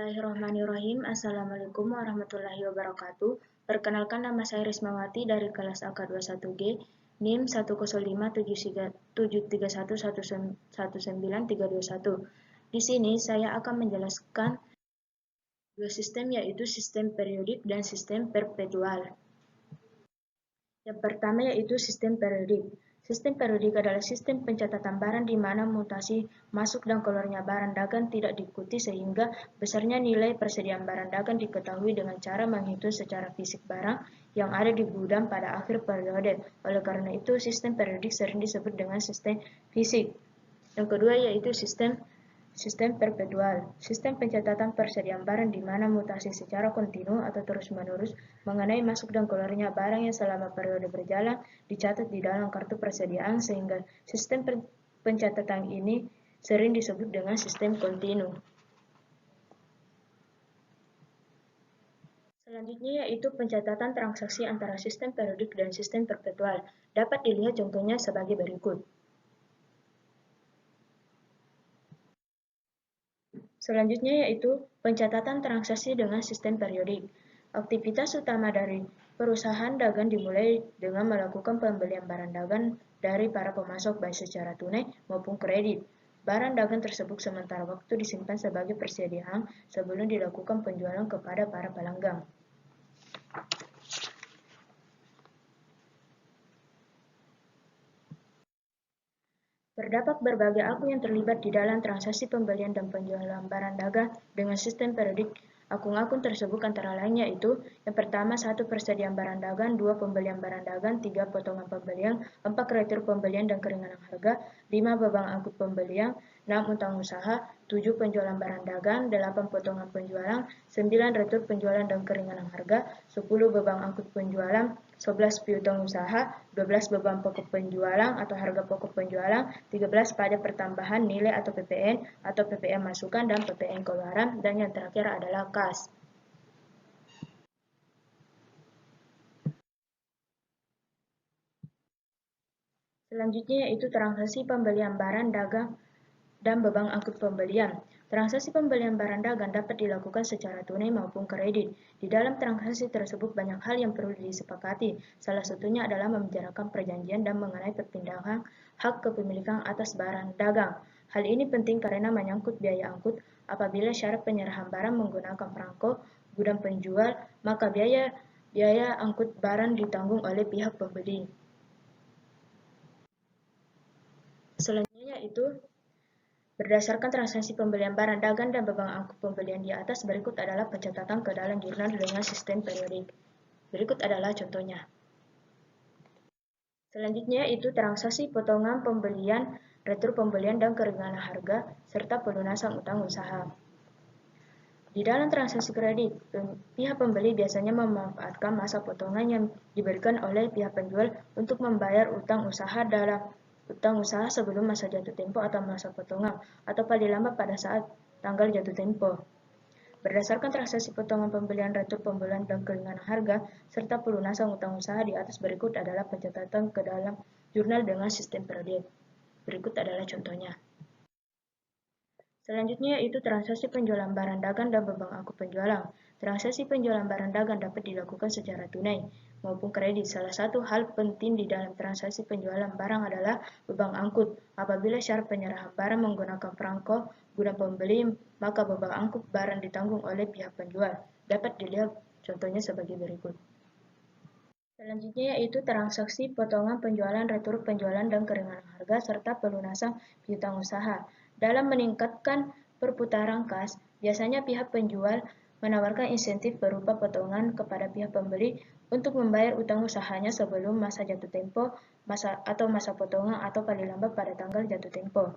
Bismillahirrahmanirrahim. Assalamualaikum warahmatullahi wabarakatuh. Perkenalkan, nama saya Rismawati dari kelas AK21G, NIM 10573311931. Di sini saya akan menjelaskan dua sistem, yaitu sistem periodik dan sistem perpetual. Yang pertama yaitu sistem periodik. Sistem periodik adalah sistem pencatatan barang di mana mutasi masuk dan keluarnya barang dagang tidak diikuti sehingga besarnya nilai persediaan barang dagang diketahui dengan cara menghitung secara fisik barang yang ada di gudang pada akhir periode. Oleh karena itu, sistem periodik sering disebut dengan sistem fisik. Yang kedua yaitu sistem perpetual. Sistem pencatatan persediaan barang di mana mutasi secara kontinu atau terus-menerus mengenai masuk dan keluarnya barang yang selama periode berjalan dicatat di dalam kartu persediaan, sehingga sistem pencatatan ini sering disebut dengan sistem kontinu. Selanjutnya yaitu pencatatan transaksi antara sistem periodik dan sistem perpetual. Dapat dilihat contohnya sebagai berikut. Selanjutnya yaitu pencatatan transaksi dengan sistem periodik. Aktivitas utama dari perusahaan dagang dimulai dengan melakukan pembelian barang dagang dari para pemasok baik secara tunai maupun kredit. Barang dagang tersebut sementara waktu disimpan sebagai persediaan sebelum dilakukan penjualan kepada para pelanggan. Terdapat berbagai akun yang terlibat di dalam transaksi pembelian dan penjualan barang dagang dengan sistem periodik. Akun-akun tersebut antara lain yaitu: yang pertama, 1. Persediaan barang dagang, 2. Pembelian barang dagang, 3. Potongan pembelian, 4. Retur pembelian dan keringanan harga, 5. Beban angkut pembelian, 6. Utang usaha, 7. Penjualan barang dagang, 8. Potongan penjualan, 9. Retur penjualan dan keringanan harga, 10. Beban angkut penjualan, 11. Piutang usaha, 12. Beban pokok penjualan atau harga pokok penjualan, 13. Pajak pertambahan nilai atau PPN atau PPN masukan dan PPN keluaran, dan yang terakhir adalah kas. Selanjutnya yaitu transaksi pembelian barang dagang dan beban angkut pembelian. Transaksi pembelian barang dagang dapat dilakukan secara tunai maupun kredit. Di dalam transaksi tersebut banyak hal yang perlu disepakati. Salah satunya adalah membicarakan perjanjian dan mengenai perpindahan hak kepemilikan atas barang dagang. Hal ini penting karena menyangkut biaya angkut. Apabila syarat penyerahan barang menggunakan perangko gudang penjual, maka biaya angkut barang ditanggung oleh pihak pembeli. Selanjutnya yaitu berdasarkan transaksi pembelian barang dagang dan beban angkut pembelian di atas, berikut adalah pencatatan ke dalam jurnal dengan sistem periodik. Berikut adalah contohnya. Selanjutnya itu transaksi potongan pembelian, retur pembelian dan keringanan harga, serta pelunasan utang usaha. Di dalam transaksi kredit, pihak pembeli biasanya memanfaatkan masa potongan yang diberikan oleh pihak penjual untuk membayar utang usaha sebelum masa jatuh tempo atau masa potongan, atau paling lambat pada saat tanggal jatuh tempo. Berdasarkan transaksi potongan pembelian, retur pembelian dan keringanan harga, serta pelunasan utang usaha di atas, berikut adalah pencatatan ke dalam jurnal dengan sistem periodik. Berikut adalah contohnya. Selanjutnya yaitu transaksi penjualan barang dagang dan beban angkut penjualan. Transaksi penjualan barang dagang dapat dilakukan secara tunai maupun kredit. Salah satu hal penting di dalam transaksi penjualan barang adalah beban angkut. Apabila syarat penyerahan barang menggunakan perangko gudang pembeli, maka beban angkut barang ditanggung oleh pihak penjual. Dapat dilihat contohnya sebagai berikut. Selanjutnya yaitu transaksi potongan penjualan, retur penjualan dan keringanan harga, serta pelunasan piutang usaha. Dalam meningkatkan perputaran kas, biasanya pihak penjual menawarkan insentif berupa potongan kepada pihak pembeli untuk membayar utang usahanya sebelum masa jatuh tempo, masa potongan, atau paling lambat pada tanggal jatuh tempo.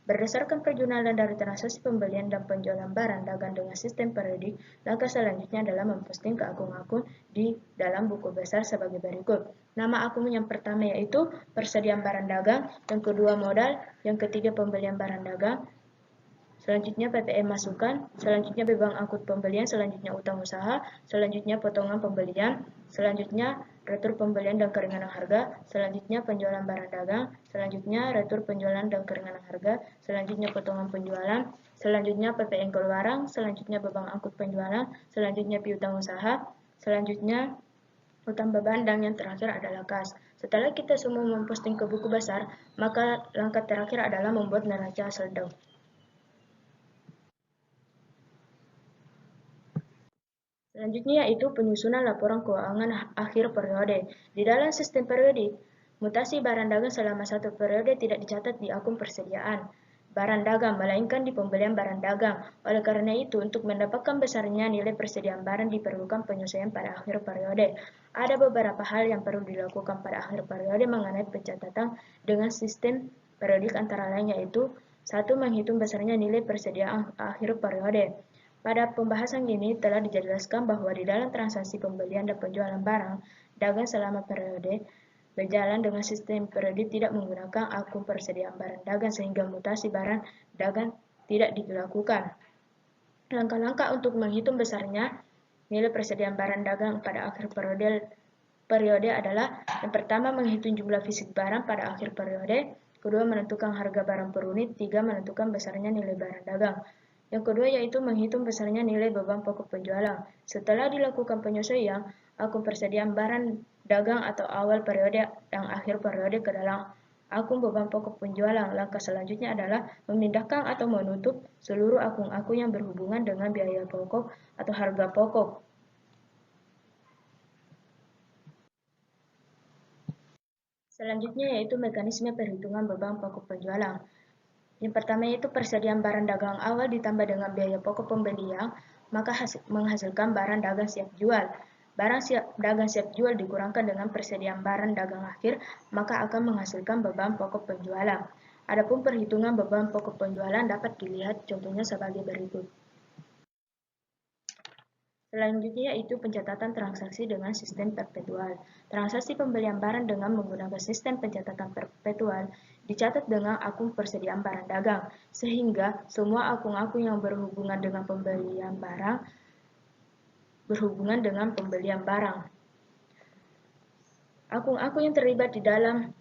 Berdasarkan perjurnalan dari transaksi pembelian dan penjualan barang dagang dengan sistem periodik, langkah selanjutnya adalah memposting ke akun-akun di dalam buku besar sebagai berikut. Nama akun yang pertama yaitu persediaan barang dagang, yang kedua modal, yang ketiga pembelian barang dagang, selanjutnya PPN masukan, selanjutnya beban angkut pembelian, selanjutnya utang usaha, selanjutnya potongan pembelian, selanjutnya retur pembelian dan keringanan harga, selanjutnya penjualan barang dagang, selanjutnya retur penjualan dan keringanan harga, selanjutnya potongan penjualan, selanjutnya PPN keluaran, selanjutnya beban angkut penjualan, selanjutnya piutang usaha, selanjutnya utang beban, dan yang terakhir adalah kas. Setelah kita semua memposting ke buku besar, maka langkah terakhir adalah membuat neraca saldo. Selanjutnya yaitu penyusunan laporan keuangan akhir periode. Di dalam sistem periodik, mutasi barang dagang selama satu periode tidak dicatat di akun persediaan barang dagang, melainkan di pembelian barang dagang. Oleh karena itu, untuk mendapatkan besarnya nilai persediaan barang diperlukan penyesuaian pada akhir periode. Ada beberapa hal yang perlu dilakukan pada akhir periode mengenai pencatatan dengan sistem periodik, antara lain yaitu: 1. Menghitung besarnya nilai persediaan akhir periode. Pada pembahasan ini telah dijelaskan bahwa di dalam transaksi pembelian dan penjualan barang dagang selama periode berjalan dengan sistem periodik tidak menggunakan akun persediaan barang dagang, sehingga mutasi barang dagang tidak dilakukan. Langkah-langkah untuk menghitung besarnya nilai persediaan barang dagang pada akhir periode adalah: yang pertama, menghitung jumlah fisik barang pada akhir periode; kedua, menentukan harga barang per unit; tiga, menentukan besarnya nilai barang dagang. Yang kedua yaitu menghitung besarnya nilai beban pokok penjualan. Setelah dilakukan penyesuaian akun persediaan barang dagang atau awal periode dan akhir periode ke dalam akun beban pokok penjualan, langkah selanjutnya adalah memindahkan atau menutup seluruh akun-akun yang berhubungan dengan biaya pokok atau harga pokok. Selanjutnya yaitu mekanisme perhitungan beban pokok penjualan. Yang pertama yaitu persediaan barang dagang awal ditambah dengan biaya pokok pembelian, maka menghasilkan barang dagang siap jual. Barang dagang siap jual dikurangkan dengan persediaan barang dagang akhir, maka akan menghasilkan beban pokok penjualan. Adapun perhitungan beban pokok penjualan dapat dilihat contohnya sebagai berikut. Selanjutnya yaitu pencatatan transaksi dengan sistem perpetual. Transaksi pembelian barang dengan menggunakan sistem pencatatan perpetual dicatat dengan akun persediaan barang dagang, sehingga semua akun-akun yang berhubungan dengan pembelian barang. Akun-akun yang terlibat di dalam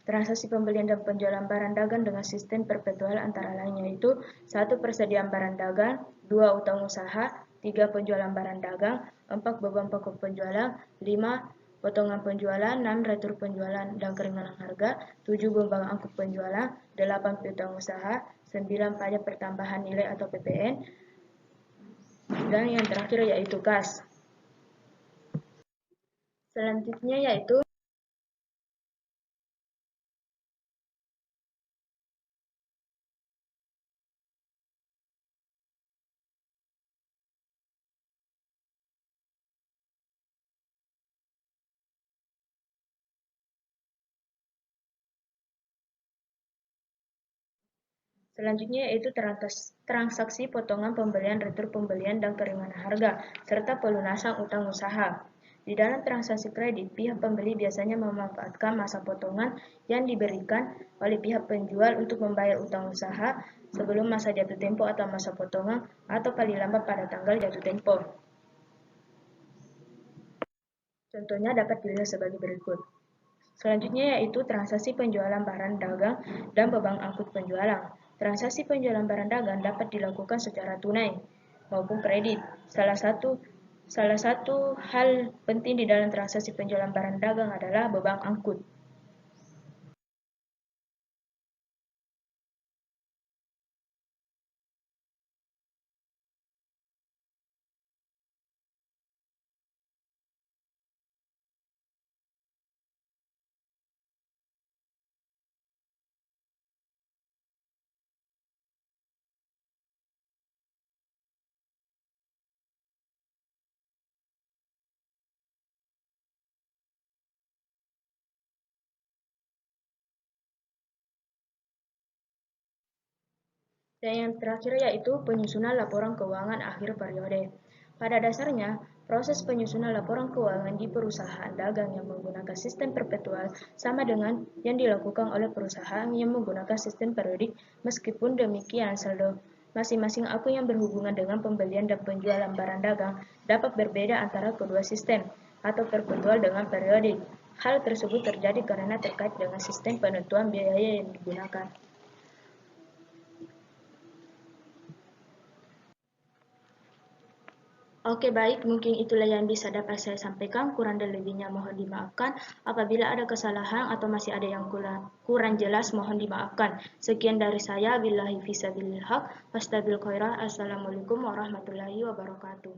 transaksi pembelian dan penjualan barang dagang dengan sistem perpetual antara lain yaitu: 1. Persediaan barang dagang, 2. Utang usaha, 3. Penjualan barang dagang, 4. Beban pokok penjualan, 5. Potongan penjualan, 6. Retur penjualan dan keringanan harga, 7. Beban angkut penjualan, 8. Piutang usaha, 9. Pajak pertambahan nilai atau PPN, dan yang terakhir yaitu kas. Selanjutnya yaitu transaksi potongan pembelian, retur pembelian, dan keringanan harga, serta pelunasan utang usaha. Di dalam transaksi kredit, pihak pembeli biasanya memanfaatkan masa potongan yang diberikan oleh pihak penjual untuk membayar utang usaha sebelum masa jatuh tempo atau masa potongan, atau paling lambat pada tanggal jatuh tempo. Contohnya dapat dilihat sebagai berikut. Selanjutnya yaitu transaksi penjualan barang dagang dan beban angkut penjualan. Transaksi penjualan barang dagang dapat dilakukan secara tunai maupun kredit. Salah satu hal penting di dalam transaksi penjualan barang dagang adalah beban angkut. Dan yang terakhir yaitu penyusunan laporan keuangan akhir periode. Pada dasarnya, proses penyusunan laporan keuangan di perusahaan dagang yang menggunakan sistem perpetual sama dengan yang dilakukan oleh perusahaan yang menggunakan sistem periodik. Meskipun demikian, saldo masing-masing akun yang berhubungan dengan pembelian dan penjualan barang dagang dapat berbeda antara kedua sistem, atau perpetual dengan periodik. Hal tersebut terjadi karena terkait dengan sistem penentuan biaya yang digunakan. Oke, baik, mungkin itulah yang bisa dapat saya sampaikan. Kurang dan lebihnya mohon dimaafkan. Apabila ada kesalahan atau masih ada yang kurang jelas, mohon dimaafkan. Sekian dari saya. Billahi fisabilillah. Wastabil khairah. Assalamualaikum warahmatullahi wabarakatuh.